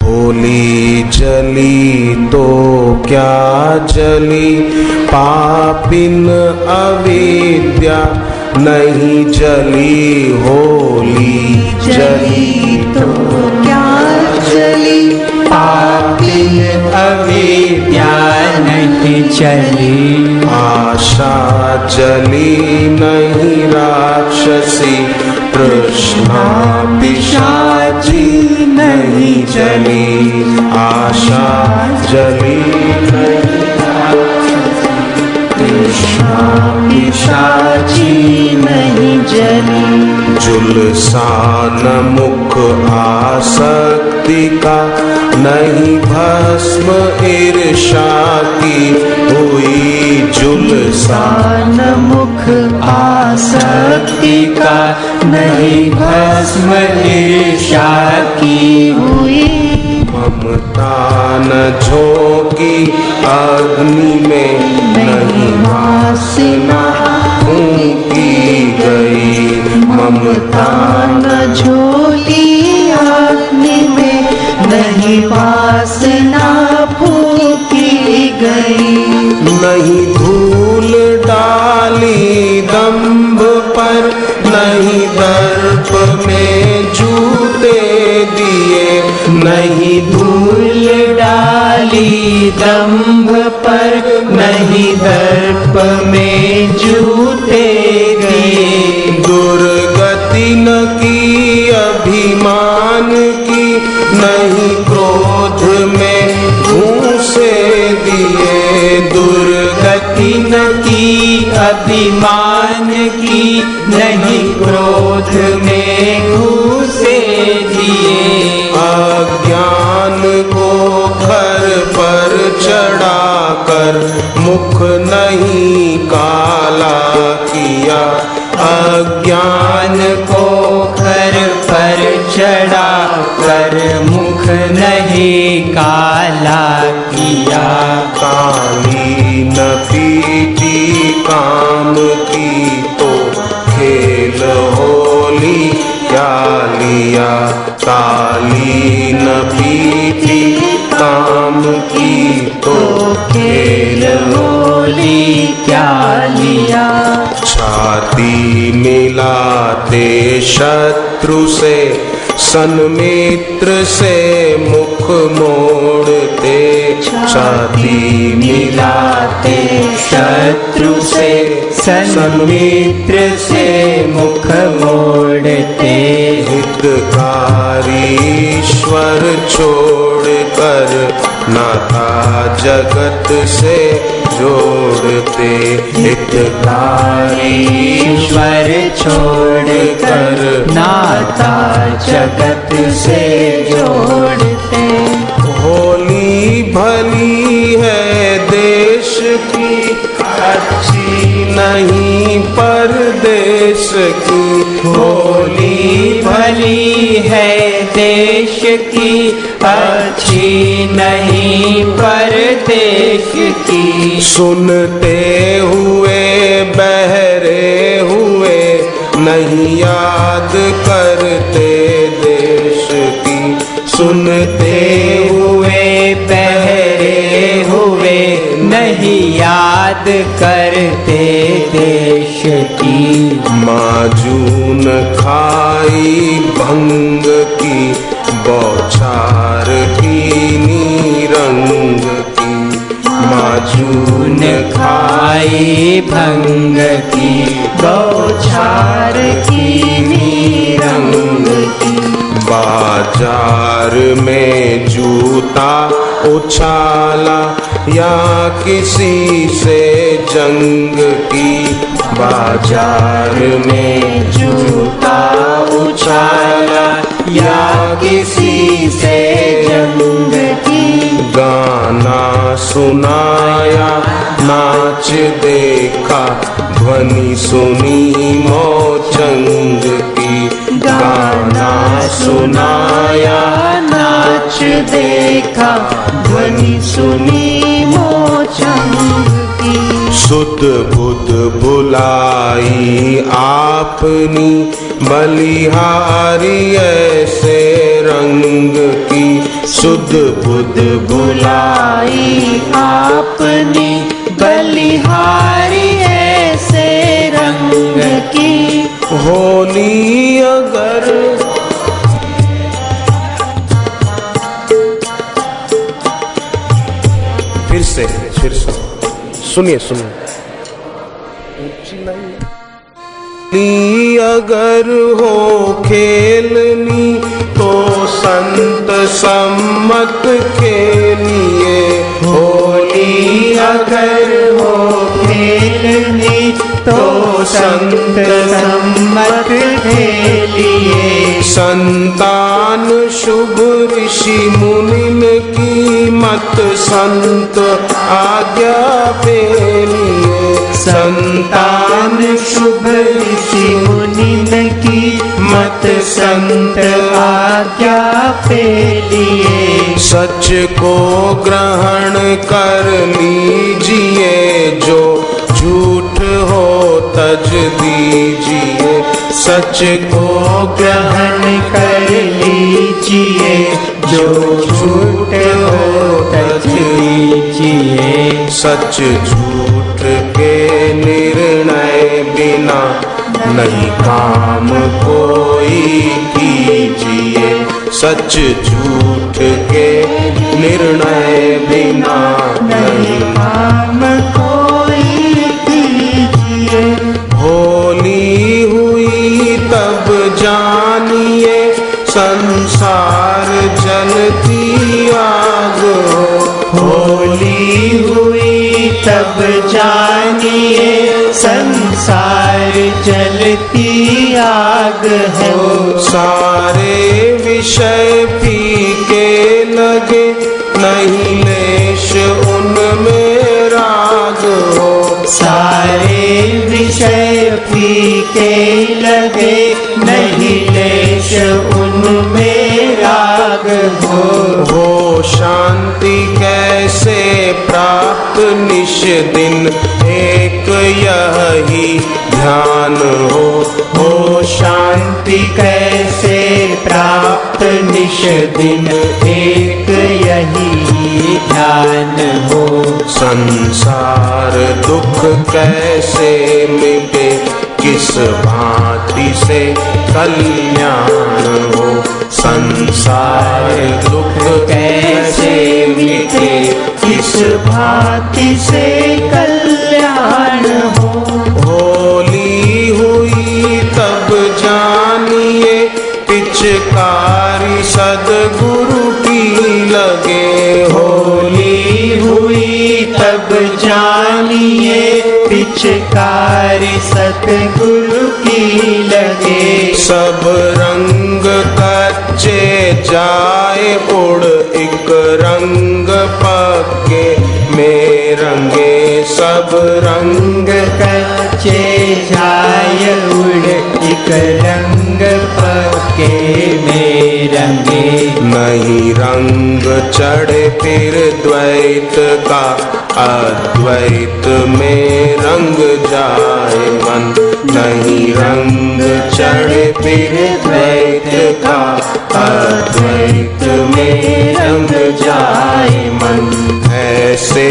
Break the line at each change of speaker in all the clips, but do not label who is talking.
होली जली तो क्या जली, पापिन अविद्या नहीं जली। होली जली
तो क्या जली,
पापिन अविद्या नहीं जली।
आशा जली नहीं राक्षसी, तृष्णा पिशाची नहीं जली। आशा जली नहीं राक्षसी, तृष्णा
पिशाची नहीं जली।
जुलसान मुख आसक्ति का, नहीं भस्म ईर्षा की हुई। जुलसान
मुख आसक्ति का, नहीं भस्म ईर्षा की हुई।
ममता न झोंकी अग्नि में, नहीं वासना फूंकी गई।
ममता न झोली अग्नि में, नहीं वासना फूंकी गई।
नहीं धूल डाली दंभ पर, नहीं दर्प में जूते दिए। नहीं
धूल डाली दंभ पर, नहीं दर्प में जूते दिए।
दुर्गति न की अभिमान की, नहीं क्रोध में घूसे दिए।
दुर्गति न की अभिमान की, नहीं क्रोध में घूसे दिए।
अज्ञान को खर पर चढ़ाकर, मुख नहीं काला किया।
अज्ञान को खर पर चढ़ा कर, मुख नहीं काला किया।
काली न पीटी काम की, तो खेल होली क्या लिया। काली न पीटी काम की, तो खेल
होली क्या लिया।
छाती मिलाते शत्रु से, सन्मित्र से मुख मोड़ते। छाती मिलाते
शत्रु से, सन्मित्र से मुख मोड़ते।
हितकारी ईश्वर छोड़कर, नाता जगत से जोड़ते। हितकारी
ईश्वर छोड़कर, नाता जगत से जोड़ते।
होली भली है देश की, अच्छी नहीं परदेश की।
होली भली है देश की, अच्छी नहीं परदेश की।
सुनते हुए बहरे हुए, नहीं याद करते देश की। सुनते
हुए बहरे हुए, नहीं याद करते देश की।
माजून खाई भंग की, बौछार की नीरंग की। माजून
खाई भंग की, बौछार की नीरंग की।
बाजार में जूता उछाला, या किसी से जंग की। बाजार में जूता उछाला, या किसी से जंग की। गाना सुनाया नाच देखा, ध्वनि सुनी मौचंग की। गाना सुनाया नाच देखा, ध्वनि सुनी मौचंग की। सुध बुध बुलाई आपनी बलिहारी ऐसे रंग की। सुध बुध
बुलाई आपने बलिहारी ऐसे रंग की।
होली अगर फिर से सुनिए अगर हो खेलनी तो संत सम्मत खेलिए।
होली अगर हो खेलनी तो संत सम्मत खेलिए।
संतान शुभ ऋषि मुनिन की मत संत आज्ञा पेलिए।
संतान शुभ ऋषि मुनिन की मत संत आज्ञा पेलिए।
सच को ग्रहण कर लीजिए जो झूठ हो तज दीजिए। सच को
ग्रहण कर लीजिए जो झूठ हो तज दीजिए।
सच झूठ के निर्णय बिना नहीं काम कोई कीजिए। सच झूठ के निर्णय बिना नहीं
काम कोई कीजिए।
होली हुई तब जानिए संसार जलती आग हो।
होली हुई तब जानिए संसार जलती आग है।
सारे विषय फीके लगे नहीं लेश उनमें राग हो।
सारे विषय फीके लगे नहीं लेश उनमें राग हो।
शांति कैसे प्राप्त निश दिन एक यही ध्यान हो।
शांति कैसे प्राप्त निश दिन एक यही ध्यान हो।
संसार दुख कैसे मिटे किस भांति से कल्याण हो। संसार दुख कैसे मिटे किस भांति से कल्याण हो। होली हुई तब जानिए पिचकारी सद्गुरु की लगे।
होली हुई तब जानिए पिचकारी सतगुरु की लगे।
सब रंग कच्चे जाए उड़ एक रंग पक्के में रंगे। सब रंग
कच्चे जाए उड़ एक रंग पक्के में रंगे।
नहीं रंग चढ़े फिर द्वैत का अद्वैत में रंग जाए मन। नहीं रंग चढ़े फिर द्वैत का अद्वैत में रंग जाए मन। ऐसे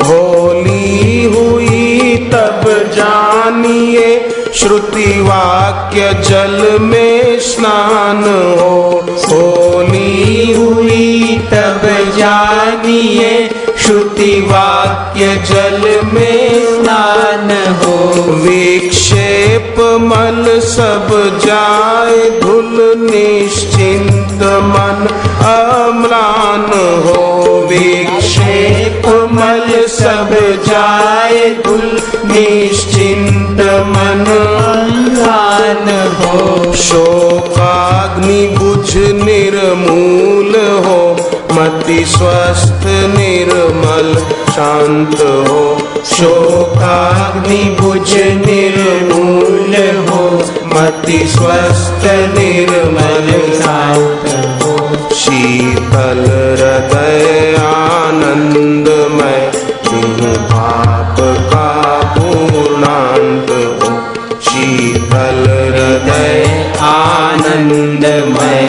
होली हुई तब जानिए श्रुति वाक्य जल में स्नान हो। होली हुई
तब जानिए श्रुति वाक्य जल में स्नान हो।
विक्षेप मल सब जाए धुल निश्चिंत मन अम्लान हो। विक्षेप मल सब जाए धुल निश्चिंत मन अम्लान हो। शोकाग्नि बुझ निर्मूल हो मति स्वस्थ निर्मल शांत हो,
शोकाग्नि बुझ निर्मूल हो,
मति स्वस्थ निर्मल
शांत हो,
शीतल हृदय आनंदमय, पाप का पूर्णांत हो, शीतल हृदय
आनंदमय,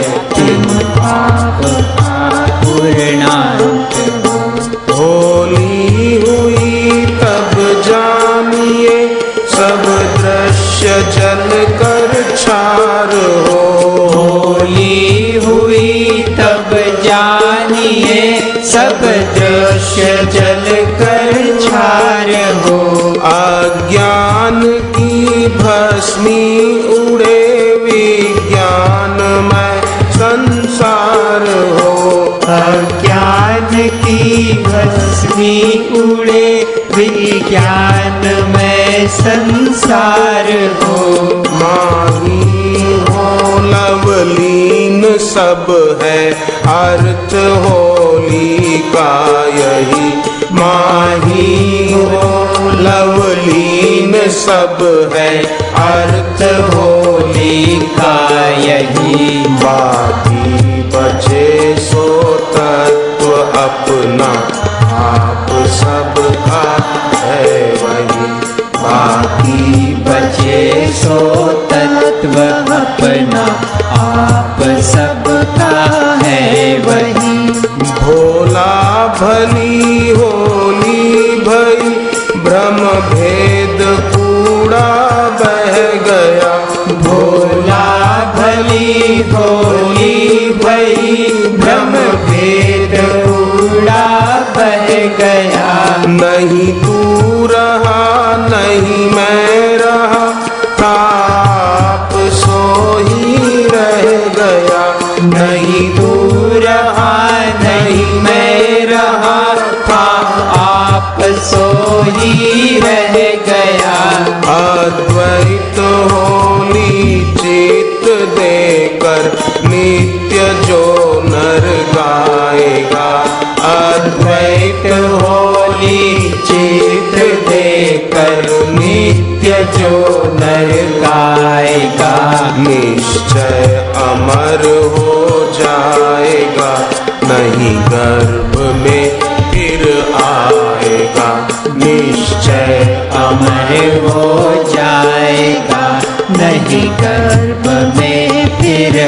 पाप का पूर्णांत हो।
होली हुई तब जानिए, सब दृश्य जल कर छार हो।
होली हुई तब जानिए, सब दृश्य जल कर छार हो।
अज्ञान की भस्मी उड़े, विज्ञानमय संसार हो।
अज्ञान की भस्मी उड़े, विज्ञान में संसार हो।
माही हो लवलीन सब है, अर्थ होली का यही। माही हो लवलीन सब है, अर्थ होली का यही। बाकी बचे सो तत्व अपना, आप सबका है वही। बाकी
बचे सो तत्व अपना, आप सबका है वही।
भोला भली होली भई, भ्रम भेद कूड़ा बह गया।
भोला भली होली भई, भ्रम भेद कूड़ा बह गया।
नहीं तू रहा नहीं मैं रहा, आप सो ही रह गया। नहीं तू
रहा नहीं मैं रहा था, आप सो ही रह गया।
अद्वैत होली चित देकर, नित्य जो नर गाएगा।
अद्वैत होली चित देकर, नित्य जो नर गाएगा।
निश्चय अमर हो जाएगा, नहीं गर्भ में फिर आएगा। निश्चय
अमर हो जाएगा, नहीं गर्भ में फिर